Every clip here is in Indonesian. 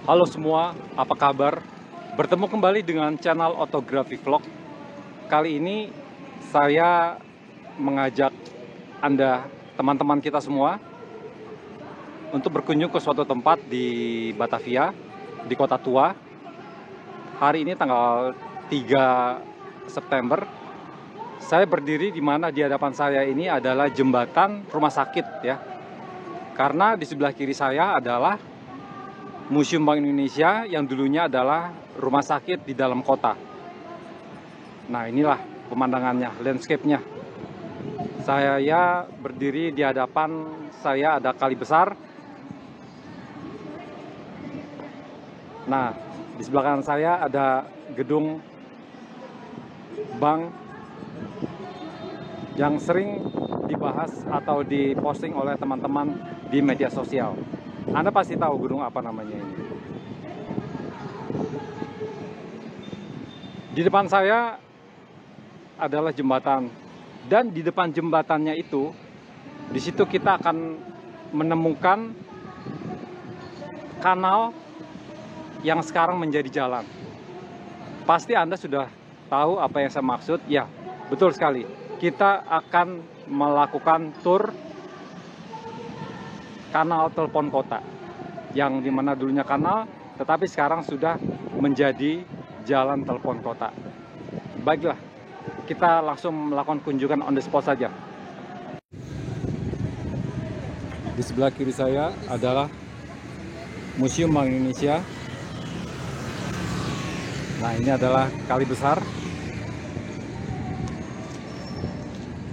Halo semua, apa kabar? Bertemu kembali dengan channel Otografi Vlog. Kali ini saya mengajak Anda, teman-teman kita semua, untuk berkunjung ke suatu tempat di Batavia, di Kota Tua. Hari ini tanggal 3 September. Saya berdiri di mana di hadapan saya ini adalah jembatan rumah sakit ya. Karena di sebelah kiri saya adalah Museum Bank Indonesia yang dulunya adalah rumah sakit di dalam kota. Nah, inilah pemandangannya, landscape-nya. Saya berdiri di hadapan saya ada kali besar. Nah, di sebelah kanan saya ada gedung bank yang sering dibahas atau diposting oleh teman-teman di media sosial. Anda pasti tahu gedung apa namanya ini. Di depan saya adalah jembatan, dan di depan jembatannya itu, di situ kita akan menemukan kanal yang sekarang menjadi jalan. Pasti Anda sudah tahu apa yang saya maksud. Ya, betul sekali. Kita akan melakukan tur kanal telepon kota, yang dimana dulunya kanal, tetapi sekarang sudah menjadi jalan telepon kota. Baiklah, kita langsung melakukan kunjungan on the spot saja. Di sebelah kiri saya adalah Museum Bank Indonesia. Nah, ini adalah kali besar.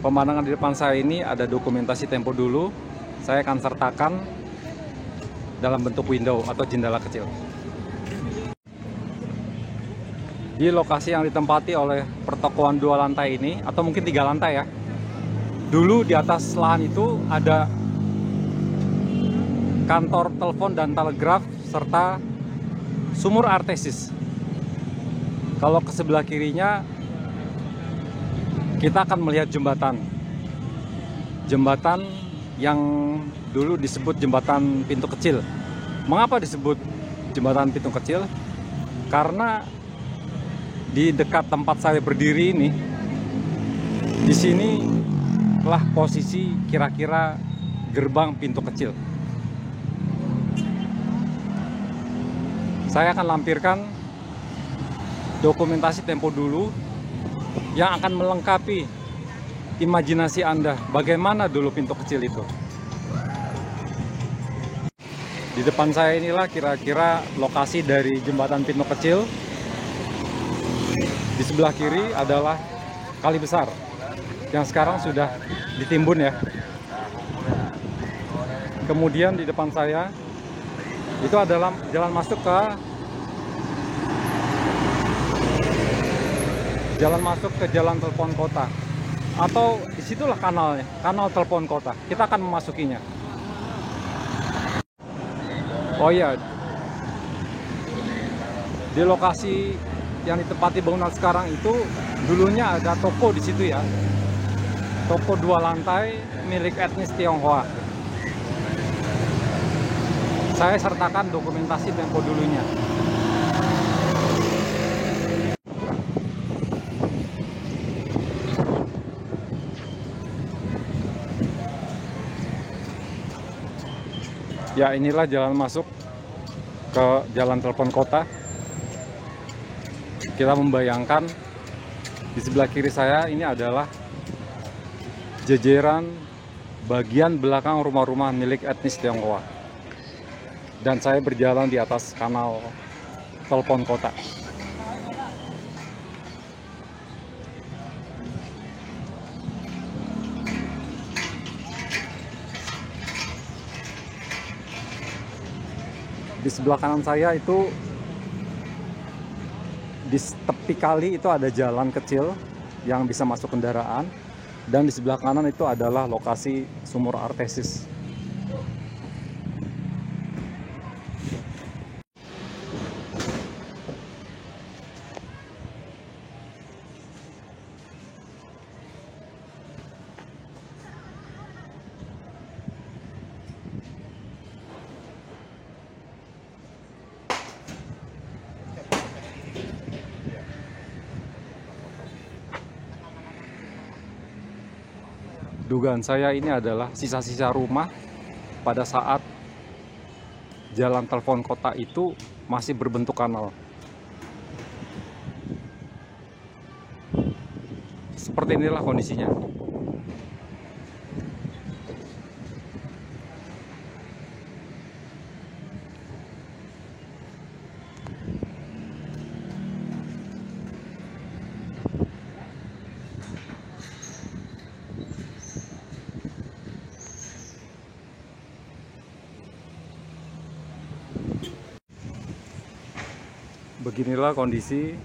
Pemandangan di depan saya ini ada dokumentasi tempo dulu. Saya akan sertakan dalam bentuk window atau jendela kecil. Di lokasi yang ditempati oleh pertokoan 2 lantai ini, atau mungkin 3 lantai ya. Dulu di atas lahan itu ada kantor telepon dan telegraf serta sumur artesis. Kalau ke sebelah kirinya kita akan melihat jembatan. Jembatan yang dulu disebut jembatan pintu kecil. Mengapa disebut jembatan pintu kecil? Karena di dekat tempat saya berdiri ini, di sini lah posisi kira-kira gerbang pintu kecil. Saya akan lampirkan dokumentasi tempo dulu yang akan melengkapi imajinasi Anda bagaimana dulu pintu kecil itu. Di depan saya inilah kira-kira lokasi dari jembatan pintu kecil. Di sebelah kiri adalah kali besar yang sekarang sudah ditimbun ya. Kemudian di depan saya itu adalah jalan masuk ke jalan telepon kota, atau disitulah kanalnya, kanal telepon kota. Kita akan memasukinya. Oh iya, di lokasi yang ditempati bangunan sekarang itu dulunya ada toko di situ ya, toko 2 lantai milik etnis Tionghoa. Saya sertakan dokumentasi tempo dulunya. Ya, inilah jalan masuk ke jalan telepon kota. Kita membayangkan di sebelah kiri saya ini adalah jejeran bagian belakang rumah-rumah milik etnis Tionghoa. Dan saya berjalan di atas kanal telepon kota. Di sebelah kanan saya itu, di tepi kali itu ada jalan kecil yang bisa masuk kendaraan, dan di sebelah kanan itu adalah lokasi sumur artesis. dugaan saya ini adalah sisa-sisa rumah pada saat jalan telepon kota itu masih berbentuk kanal. Seperti inilah kondisinya. Beginilah kondisi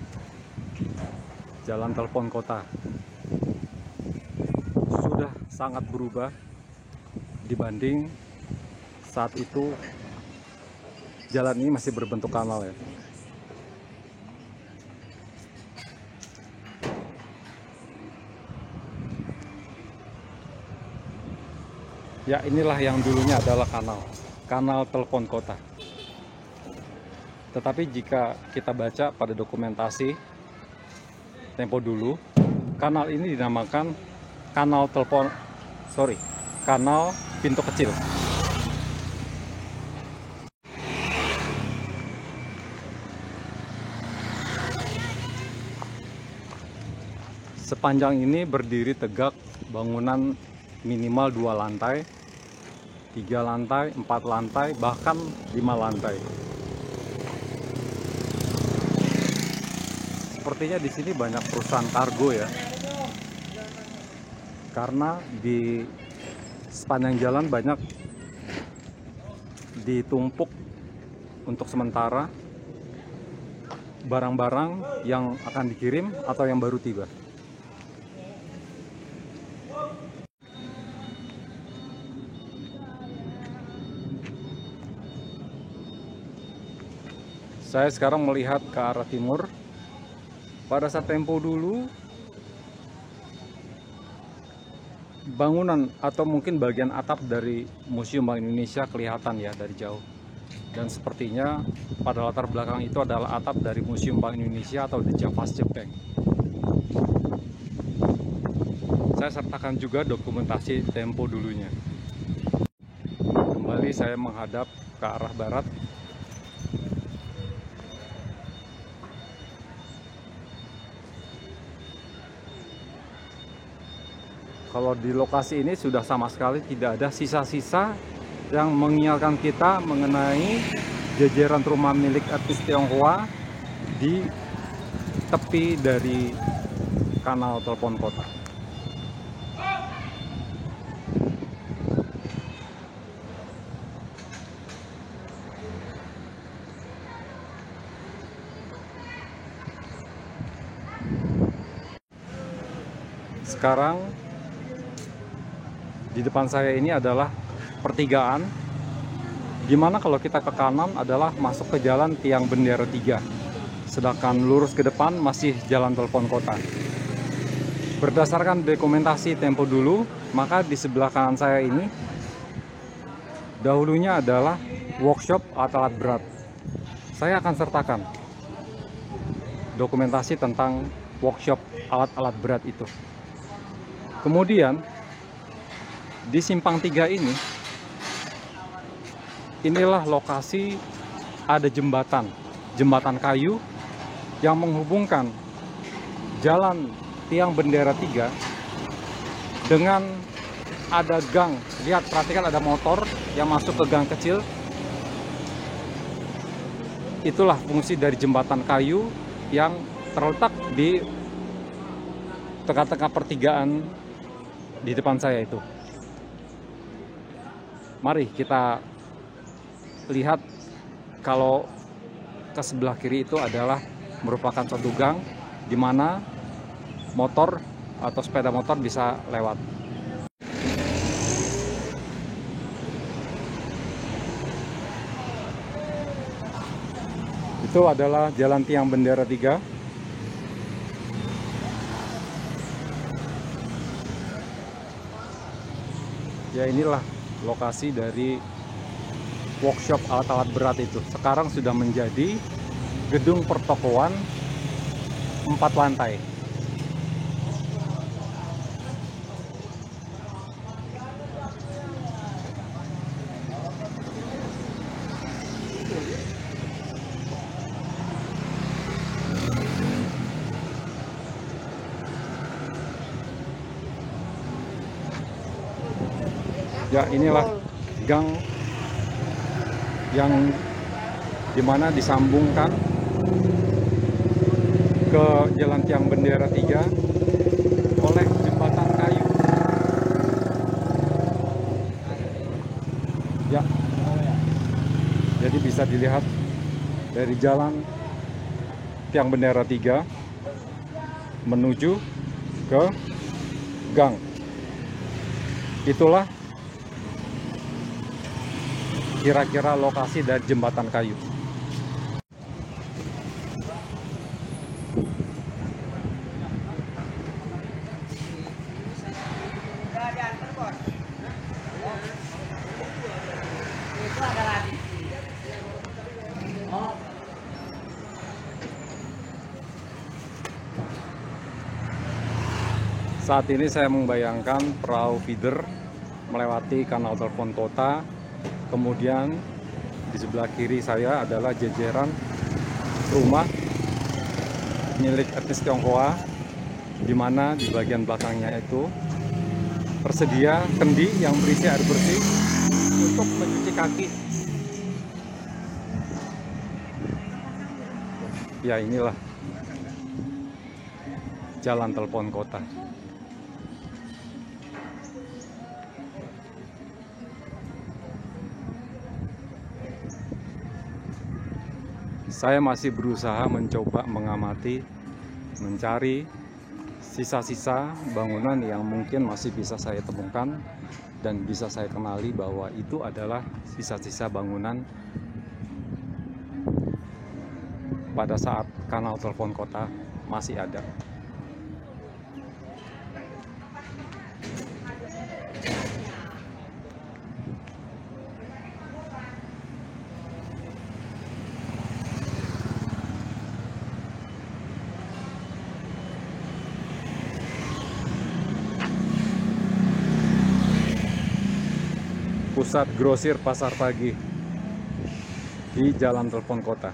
jalan telepon kota. Sudah sangat berubah dibanding saat itu jalan ini masih berbentuk kanal ya. Ya, inilah yang dulunya adalah kanal telepon kota. Tetapi jika kita baca pada dokumentasi tempo dulu, kanal ini dinamakan kanal pintu kecil. Sepanjang ini berdiri tegak bangunan minimal 2 lantai, 3 lantai, 4 lantai, bahkan 5 lantai. Sepertinya di sini banyak perusahaan kargo ya, karena di sepanjang jalan banyak ditumpuk untuk sementara barang-barang yang akan dikirim atau yang baru tiba. Saya sekarang melihat ke arah timur. Pada saat tempo dulu, bangunan atau mungkin bagian atap dari Museum Bank Indonesia kelihatan ya dari jauh. Dan sepertinya pada latar belakang itu adalah atap dari Museum Bank Indonesia atau The Javaske Bank. Saya sertakan juga dokumentasi tempo dulunya. Kembali saya menghadap ke arah barat. Kalau di lokasi ini sudah sama sekali tidak ada sisa-sisa yang mengingatkan kita mengenai jajaran rumah milik etnis Tionghoa di tepi dari kanal telepon kota. Sekarang di depan saya ini adalah pertigaan, dimana kalau kita ke kanan adalah masuk ke jalan tiang bendera 3, sedangkan lurus ke depan masih jalan telepon kota. Berdasarkan dokumentasi tempo dulu, maka di sebelah kanan saya ini dahulunya adalah workshop alat berat. Saya akan sertakan dokumentasi tentang workshop alat-alat berat itu. Kemudian di simpang 3 ini, inilah lokasi ada jembatan kayu yang menghubungkan jalan tiang bendera 3 dengan ada gang. Lihat, perhatikan ada motor yang masuk ke gang kecil. Itulah fungsi dari jembatan kayu yang terletak di tengah-tengah pertigaan di depan saya itu. Mari kita lihat, kalau ke sebelah kiri itu adalah merupakan suatu gang di mana motor atau sepeda motor bisa lewat. Itu adalah jalan tiang bendera 3. Ya, inilah lokasi dari workshop alat-alat berat itu. Sekarang sudah menjadi gedung pertokoan 4 lantai. Ya, inilah gang yang dimana disambungkan ke Jalan Tiang Bendera 3 oleh jembatan kayu. Ya, jadi bisa dilihat dari Jalan Tiang Bendera 3 menuju ke gang. Itulah kira-kira lokasi dari jembatan kayu. Saat ini saya membayangkan perahu feeder melewati kanal telepon kota. Kemudian di sebelah kiri saya adalah jejeran rumah milik etnis Tionghoa, di mana di bagian belakangnya itu tersedia kendi yang berisi air bersih untuk mencuci kaki. Ya, inilah jalan telepon kota. Saya masih berusaha mencoba mengamati, mencari sisa-sisa bangunan yang mungkin masih bisa saya temukan dan bisa saya kenali bahwa itu adalah sisa-sisa bangunan pada saat kanal telepon kota masih ada. Pusat grosir pasar pagi di Jalan Telepon Kota.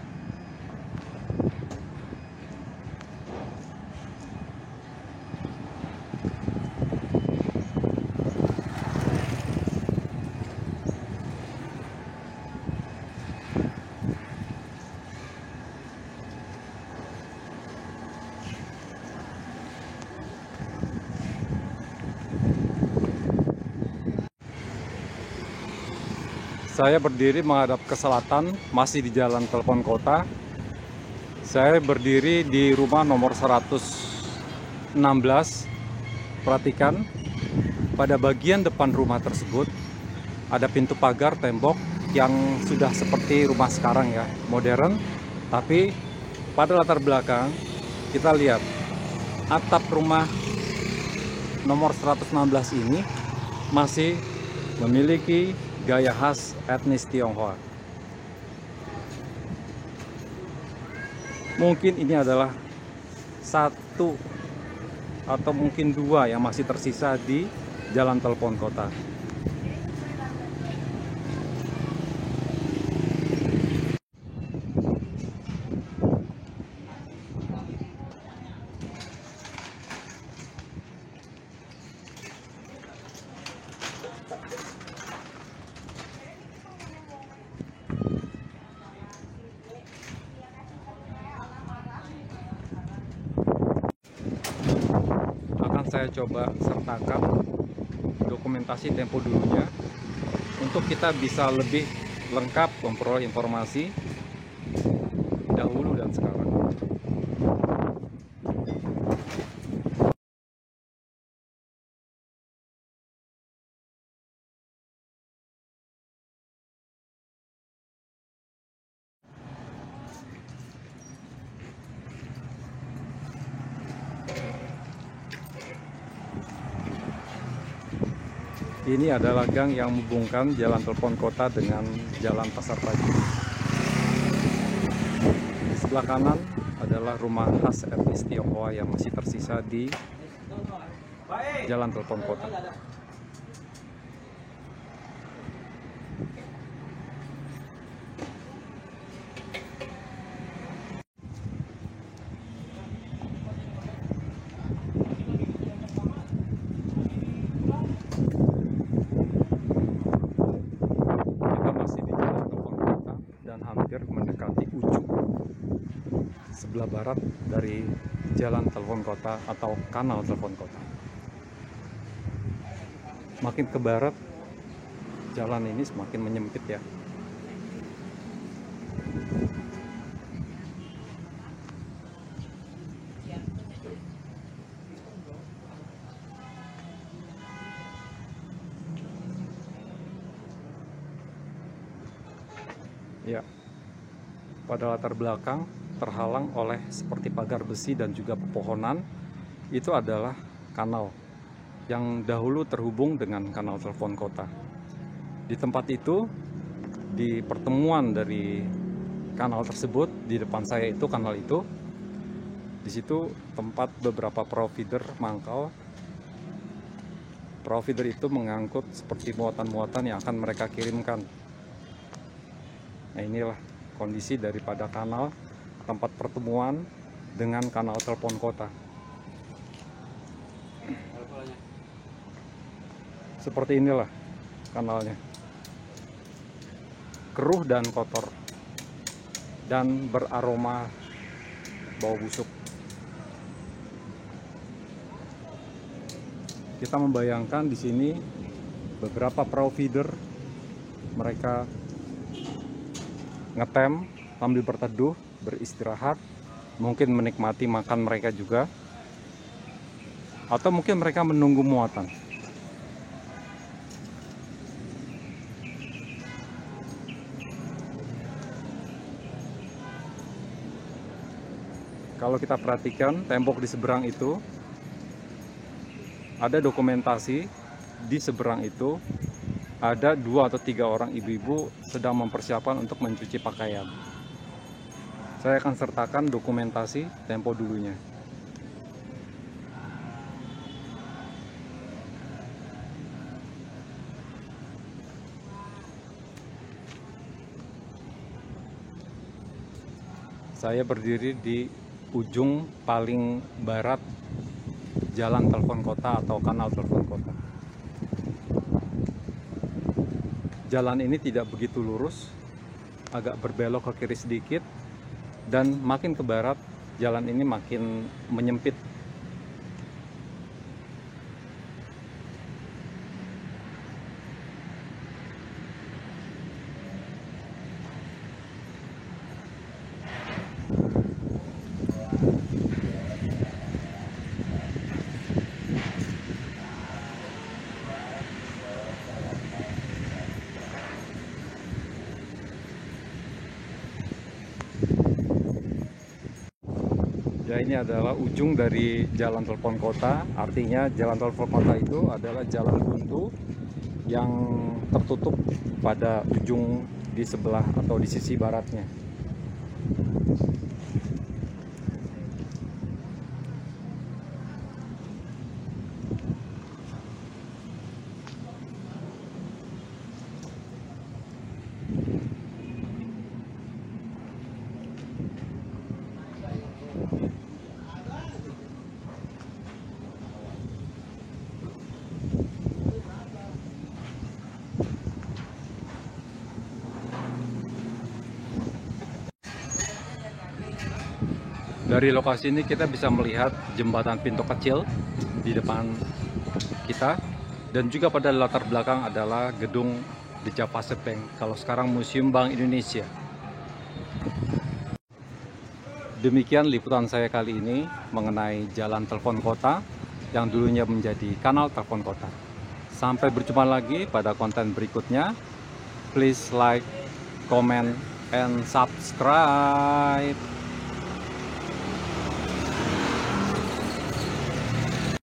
Saya berdiri menghadap ke selatan, masih di Jalan Telepon Kota. Saya berdiri di rumah nomor 116. Perhatikan, pada bagian depan rumah tersebut ada pintu pagar tembok yang sudah seperti rumah sekarang ya, modern. Tapi pada latar belakang kita lihat atap rumah nomor 116 ini masih memiliki gaya khas etnis Tionghoa. Mungkin ini adalah satu atau mungkin dua yang masih tersisa di Jalan Telepon Kota. Saya coba sertakan dokumentasi tempo dulunya untuk kita bisa lebih lengkap memperoleh informasi dahulu dan sekarang. Ini adalah gang yang menghubungkan Jalan Telepon Kota dengan Jalan Pasar Pagi. Di sebelah kanan adalah rumah khas etnis Tionghoa yang masih tersisa di Jalan Telepon Kota. meter mendekati ujung sebelah barat dari jalan telepon kota atau kanal telepon kota. Makin ke barat, jalan ini semakin menyempit ya. Ya, pada latar belakang terhalang oleh seperti pagar besi dan juga pepohonan, itu adalah kanal yang dahulu terhubung dengan kanal telepon kota. Di tempat itu, di pertemuan dari kanal tersebut, di depan saya itu kanal itu, di situ tempat beberapa provider mangkal. Provider itu mengangkut seperti muatan-muatan yang akan mereka kirimkan. Nah, inilah kondisi daripada kanal tempat pertemuan dengan kanal telepon kota. Seperti inilah kanalnya. Keruh dan kotor dan beraroma bau busuk. Kita membayangkan di sini beberapa provider mereka ngetem sambil berteduh, beristirahat, mungkin menikmati makan mereka juga, atau mungkin mereka menunggu muatan. Kalau kita perhatikan tembok di seberang itu, ada dokumentasi di seberang itu ada 2 atau 3 orang ibu-ibu sedang mempersiapkan untuk mencuci pakaian. Saya akan sertakan dokumentasi tempo dulunya. Saya berdiri di ujung paling barat jalan telepon kota atau kanal telepon kota. Jalan ini tidak begitu lurus, agak berbelok ke kiri sedikit, dan makin ke barat jalan ini makin menyempit. Ya, ini adalah ujung dari jalan telepon kota. Artinya jalan telepon kota itu adalah jalan buntu yang tertutup pada ujung di sebelah atau di sisi baratnya. Dari lokasi ini kita bisa melihat jembatan pintu kecil di depan kita, dan juga pada latar belakang adalah gedung The Javasek Bank, kalau sekarang Museum Bank Indonesia. Demikian liputan saya kali ini mengenai jalan telepon kota yang dulunya menjadi kanal telepon kota. Sampai berjumpa lagi pada konten berikutnya. Please like, comment, and subscribe.